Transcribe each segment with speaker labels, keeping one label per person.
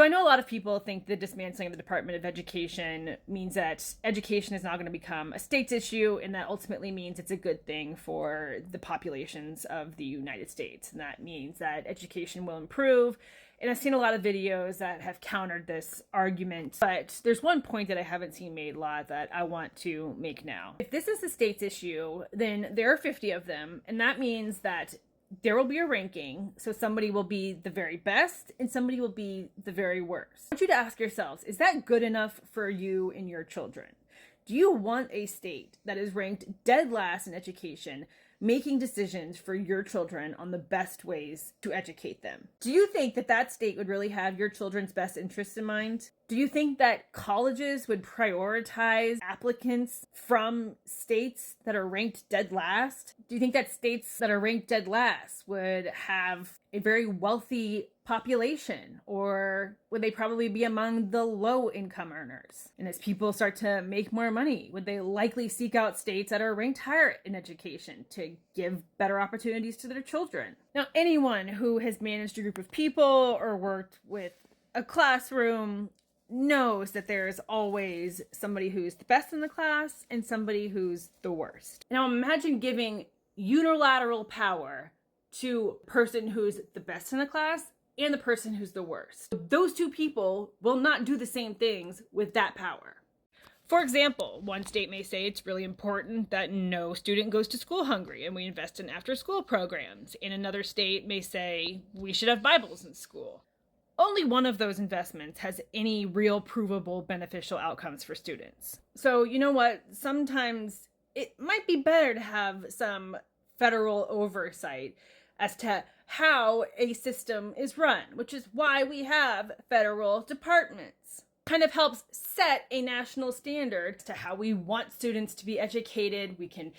Speaker 1: So I know a lot of people think the dismantling of the Department of Education means that education is now going to become a state's issue, and that ultimately means it's a good thing for the populations of the United States. And that means that education will improve. And I've seen a lot of videos that have countered this argument, but there's one point that I haven't seen made a lot that I want to make now. If this is the state's issue, then there are 50 of them, and that means that there will be a ranking, so somebody will be the very best and somebody will be the very worst. I want you to ask yourselves, is that good enough for you and your children? Do you want a state that is ranked dead last in education, making decisions for your children on the best ways to educate them? Do you think that that state would really have your children's best interests in mind? Do you think that colleges would prioritize applicants from states that are ranked dead last? Do you think that states that are ranked dead last would have a very wealthy population, or would they probably be among the low income earners? And as people start to make more money, would they likely seek out states that are ranked higher in education to give better opportunities to their children? Now, anyone who has managed a group of people or worked with a classroom knows that there's always somebody who's the best in the class and somebody who's the worst. Now imagine giving unilateral power to the person who's the best in the class and the person who's the worst. Those two people will not do the same things with that power. For example, one state may say it's really important that no student goes to school hungry and we invest in after-school programs. And another state may say we should have Bibles in school. Only one of those investments has any real provable beneficial outcomes for students. So you know what? Sometimes it might be better to have some federal oversight as to how a system is run, which is why we have federal departments. Kind of helps set a national standard to how we want students to be educated. We can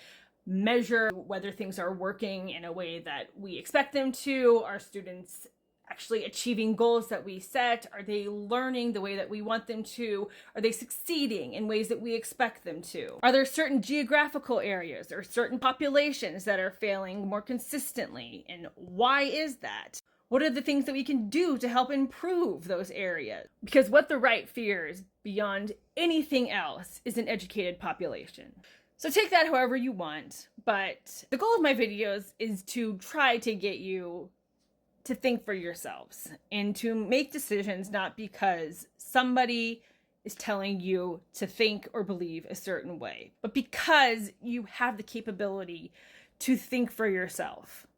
Speaker 1: measure whether things are working in a way that we expect them to. Are students actually achieving goals that we set? Are they learning the way that we want them to? Are they succeeding in ways that we expect them to? Are there certain geographical areas or certain populations that are failing more consistently? And why is that? What are the things that we can do to help improve those areas? Because what the right fears beyond anything else is an educated population. So take that however you want, but the goal of my videos is to try to get you to think for yourselves and to make decisions not because somebody is telling you to think or believe a certain way, but because you have the capability to think for yourself.